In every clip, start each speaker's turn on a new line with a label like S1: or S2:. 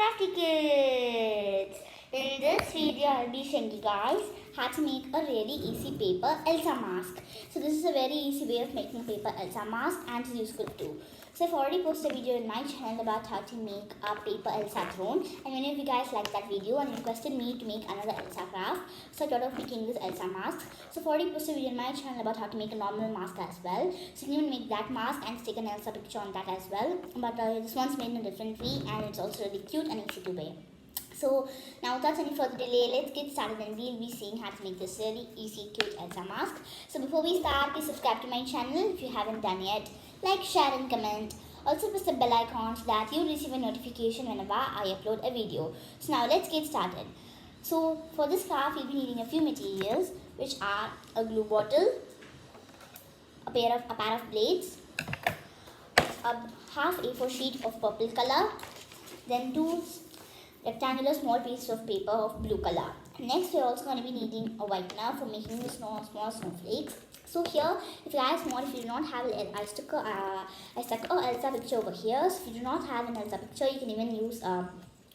S1: Crafty Kids! In this video, I'll be showing you guys how to make a really easy paper Elsa mask. So this is a very easy way of making a paper Elsa mask and it's useful too. So I've already posted a video in my channel about how to make a paper Elsa throne, and many of you guys liked that video and requested me to make another Elsa craft. So I thought of making this Elsa mask. So I've already posted a video in my channel about how to make a normal mask as well. So you can even make that mask and stick an Elsa picture on that as well. But this one's made in a different way and it's also really cute and easy to wear. So now without any further delay, let's get started and we'll be seeing how to make this really easy, cute Elsa mask. So before we start, please subscribe to my channel if you haven't done yet. Like, share and comment. Also press the bell icon so that you receive a notification whenever I upload a video. So now let's get started. So for this craft, we'll be needing a few materials, which are a glue bottle, a pair of blades, a half A4 sheet of purple color, then two rectangular small pieces of paper of blue color. Next, we're also going to be needing a whitener for making the small snowflakes. So here, if you guys want, if you do not have I stuck a Elsa picture over here. So if you do not have an Elsa picture, you can even use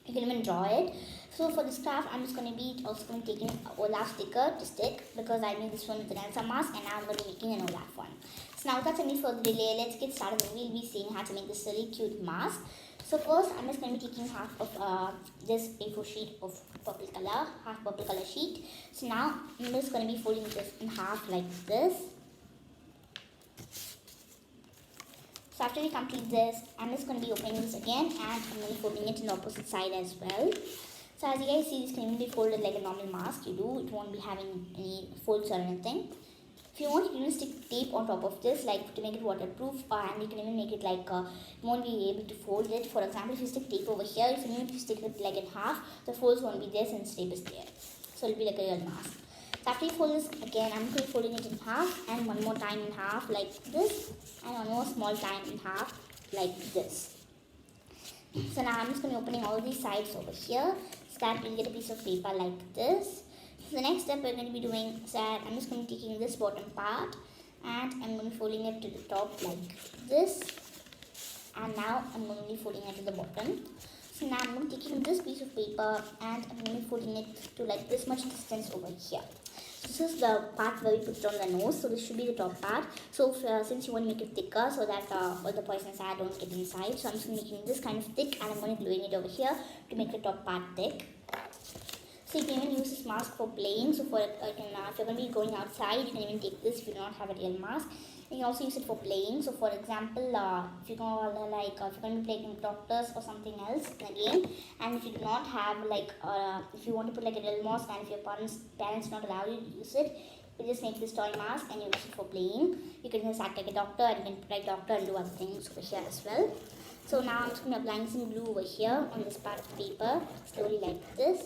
S1: you can even draw it. So for this craft, I'm just going to be taking an Olaf sticker to stick, because I made this one with an Elsa mask and now I'm going to be making an Olaf one. So now without any further delay, let's get started and we'll be seeing how to make this really cute mask. So first, I'm just going to be taking half of this A4 sheet of purple color, half purple color sheet. So now I'm just going to be folding this in half like this. So after we complete this, I'm just going to be opening this again and I'm going to be folding it in the opposite side as well. So as you guys see, this can even be folded like a normal mask. It won't be having any folds or anything. If you want, you can even stick tape on top of this, like to make it waterproof, and you can even make it like you won't be able to fold it. For example, if you stick tape over here, if you stick it like in half, the folds won't be there since tape is there. So it'll be like a real mask. So after you fold this again, I'm going to be folding it in half, and one more time in half like this, and one more small time in half like this. So now I'm just going to be opening all these sides over here, so that we'll get a piece of paper like this. So the next step we're going to be doing is that I'm just going to be taking this bottom part and I'm going to be folding it to the top like this, and now I'm going to be folding it to the bottom. So now I'm going to be taking this piece of paper and I'm going to be folding it to like this much distance over here. So this is the part where we put it on the nose, so this should be the top part. So since you want to make it thicker so that all the poisonous air don't get inside, so I'm just making this kind of thick and I'm going to be gluing it over here to make the top part thick. So you can even use this mask for playing. So if you're going to be going outside, you can even take this if you do not have a real mask. And you can also use it for playing. So for example, if you're going to be playing doctors or something else in a game, and if you do not have if you want to put like a real mask and if your parents not allow you to use it, you just make this toy mask and you use it for playing. You can just act like a doctor and you can play doctor and do other things over here as well. So now I'm just going to be applying some glue over here on this part of paper, slowly like this.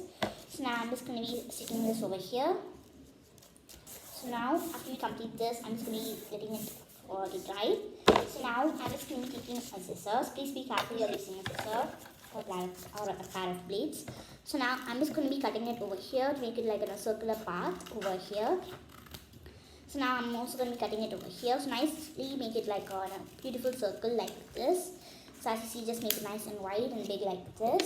S1: So now I'm just going to be sticking this over here. So now after we complete this, I'm just going to be letting it to dry. So now I'm just going to be taking a scissors. Please be careful you're using a scissor or a pair of blades. So now I'm just going to be cutting it over here to make it like in a circular path over here. So now I'm also going to be cutting it over here. So nicely make it like a beautiful circle like this. So as you see, just make it nice and wide and big like this.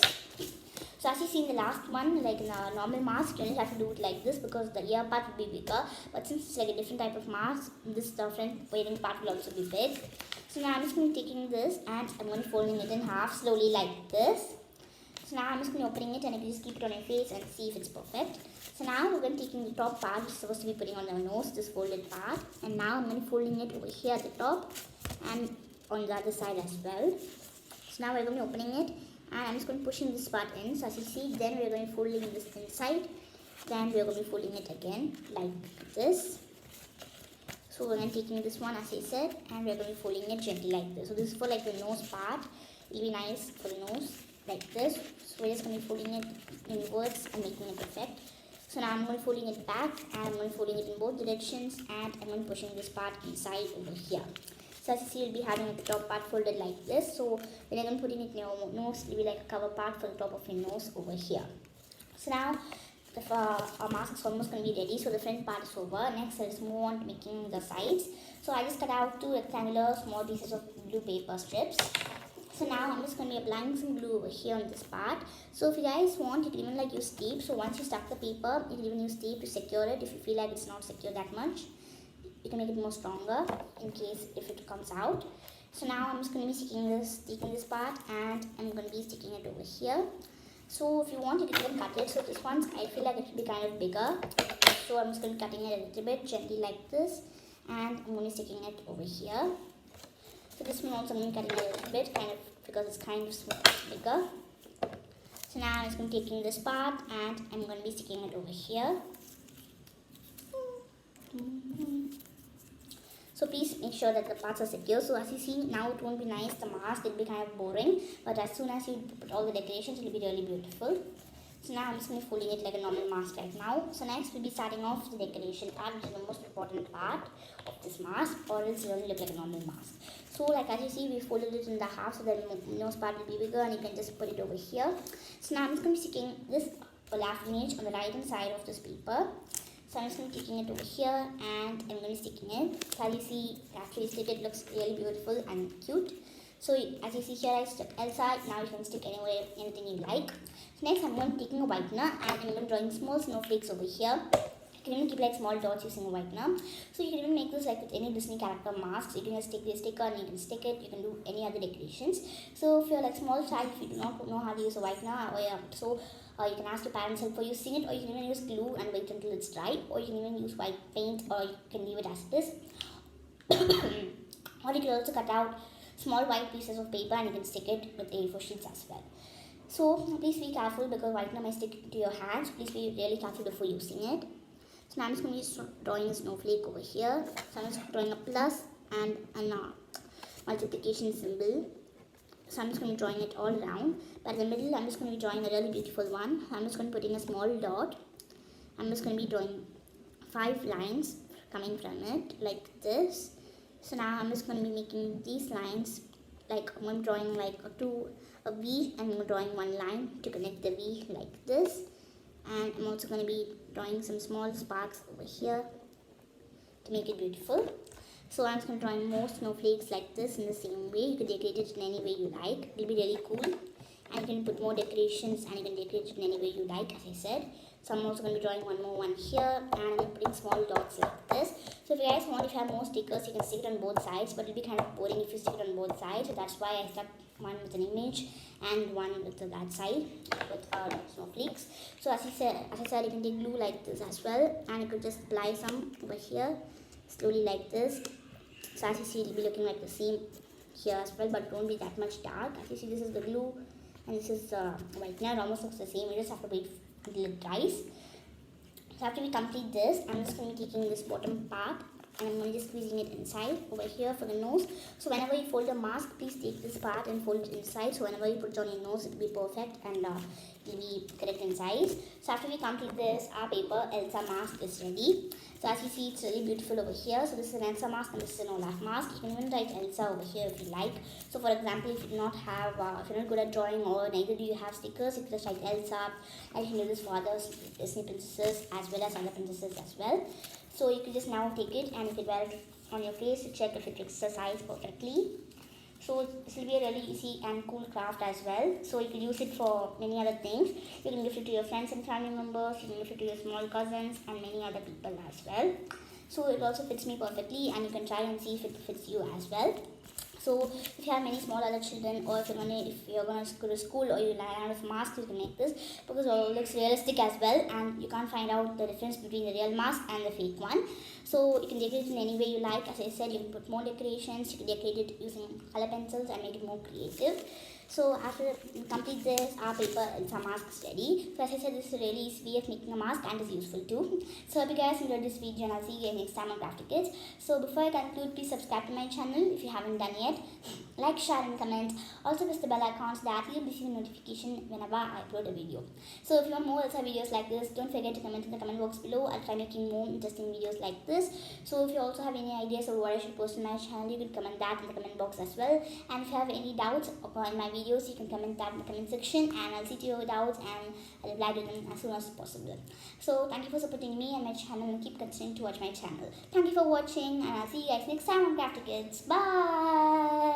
S1: So as you see in the last one, like in a normal mask, you only have to do it like this because the ear part will be bigger. But since it's like a different type of mask, this front wearing part will also be big. So now I'm just going to be taking this and I'm going to be folding it in half slowly like this. So now I'm just going to be opening it and you can just keep it on your face and see if it's perfect. So now we're going to be taking the top part, which is supposed to be putting on the nose, this folded part. And now I'm going to be folding it over here at the top and on the other side as well. So now we're going to be opening it and I'm just going to push in this part in. So as you see, then we're going to be folding this inside. Then we're going to be folding it again like this. So we're going to be taking this one as I said and we're going to be folding it gently like this. So this is for like the nose part. It'll be nice for the nose like this. So we're just going to be folding it inwards and making it perfect. So now I'm going to be folding it back and I'm going to be folding it in both directions and I'm going to be pushing this part inside over here. So as you see, you'll be having the top part folded like this. So when you're going to put it in your nose, it will be like a cover part for the top of your nose over here. So now our mask is almost going to be ready. So the front part is over. Next, let's move on to making the sides. So I just cut out two rectangular small pieces of blue paper strips. So now I'm just going to be applying some glue over here on this part. So if you guys want, you can even like use tape. So once you stuck the paper, you can even use tape to secure it if you feel like it's not secure that much. You can make it more stronger in case if it comes out. So now I'm just going to be taking this part and I'm going to be sticking it over here. So if you want, you can even cut it. So this one, I feel like it should be kind of bigger. So I'm just going to be cutting it a little bit gently like this. And I'm going to be sticking it over here. So this one also I'm going to be cutting it a little bit, kind of, because it's kind of bigger. So now I'm just going to be taking this part and I'm going to be sticking it over here. So please make sure that the parts are secure. So as you see, now it won't be nice, the mask, it'll be kind of boring. But as soon as you put all the decorations, it'll be really beautiful. So now I'm just going to be folding it like a normal mask right now. So next we'll be starting off the decoration part, which is the most important part of this mask, or else it doesn't look like a normal mask. So like as you see, we folded it in the half so that the nose part will be bigger and you can just put it over here. So now I'm just going to be sticking this Olaf image on the right hand side of this paper. So I'm just going to be taking it over here and I'm going to be sticking it. So as you see, after you stick it, looks really beautiful and cute. So as you see here, I stuck Elsa. Now you can stick anywhere, anything you like. So next I'm going to be taking a whitener and I'm going to be drawing small snowflakes over here. You can even keep like small dots using a whitener. So you can even make this like with any Disney character masks. You can just take the sticker and you can stick it. You can do any other decorations. So if you're like small child, if you do not know how to use a whitener, you can ask your parents help for using it, or you can even use glue and wait until it's dry, or you can even use white paint, or you can leave it as it is. Or you can also cut out small white pieces of paper and you can stick it with A4 sheets as well. So please be careful because whitener may stick to your hands. Please be really careful before using it. So now I'm just going to be drawing a snowflake over here. So I'm just drawing a plus and a multiplication symbol. So I'm just going to be drawing it all around. But in the middle, I'm just going to be drawing a really beautiful one. I'm just going to put in a small dot. I'm just going to be drawing 5 lines coming from it like this. So now I'm just going to be making these lines, like I'm drawing like a V, and I'm drawing one line to connect the V like this. And I'm also going to be drawing some small sparks over here to make it beautiful. So I'm just going to draw more snowflakes like this in the same way. You can decorate it in any way you like. It'll be really cool. And you can put more decorations and you can decorate it in any way you like, as I said. So I'm also going to be drawing one more one here, and I'm putting small dots like this. So if you guys want, if you have more stickers, you can stick it on both sides, but it'll be kind of boring if you stick it on both sides. So that's why I stuck one with an image and one with that side with snowflakes. So as I said, you can take glue like this as well, and you could just apply some over here slowly like this. So as you see, it'll be looking like the same here as well, but don't be that much dark. As you see, this is the glue and this is whitener. It almost looks the same. You just have to wait until it dries. So after we complete this, I'm just going to be taking this bottom part and I'm going to be squeezing it inside over here for the nose. So whenever you fold the mask, please take this part and fold it inside. So whenever you put it on your nose, it will be perfect and it will be correct in size. So after we complete this, our paper Elsa mask is ready. So as you see, it's really beautiful over here. So this is an Elsa mask and this is an Olaf mask. You can even write Elsa over here if you like. So for example, if you do not have, if you're not good at drawing or neither do you have stickers, you can just write Elsa. I can do this for other Disney princesses as well as other princesses as well. So you can just now take it and you can wear it on your face to check if it fits the size perfectly. So this will be a really easy and cool craft as well. So you can use it for many other things. You can gift it to your friends and family members. You can gift it to your small cousins and many other people as well. So it also fits me perfectly and you can try and see if it fits you as well. So if you have many small other children, or if you're gonna go to school or you line out of masks, you can make this because it looks realistic as well, and you can't find out the difference between the real mask and the fake one. So you can decorate it in any way you like. As I said, you can put more decorations. You can decorate it using color pencils and make it more creative. So after you complete this, our paper Elsa mask is ready. So as I said, this is a really easy way of making a mask and is useful too. So I hope you guys enjoyed this video and I'll see you guys next time on Crafty Kids. So before I conclude, please subscribe to my channel if you haven't done yet. Like, share and comment. Also press the bell icon so that you'll receive a notification whenever I upload a video. So if you want more Elsa videos like this, don't forget to comment in the comment box below. I'll try making more interesting videos like this. So if you also have any ideas of what I should post on my channel, you can comment that in the comment box as well. And if you have any doubts upon my videos, you can comment that in the comment section and I'll see to your doubts and I'll reply to them as soon as possible. So thank you for supporting me and my channel, and keep continuing to watch my channel. Thank you for watching and I'll see you guys next time on Crafty Kids. Bye!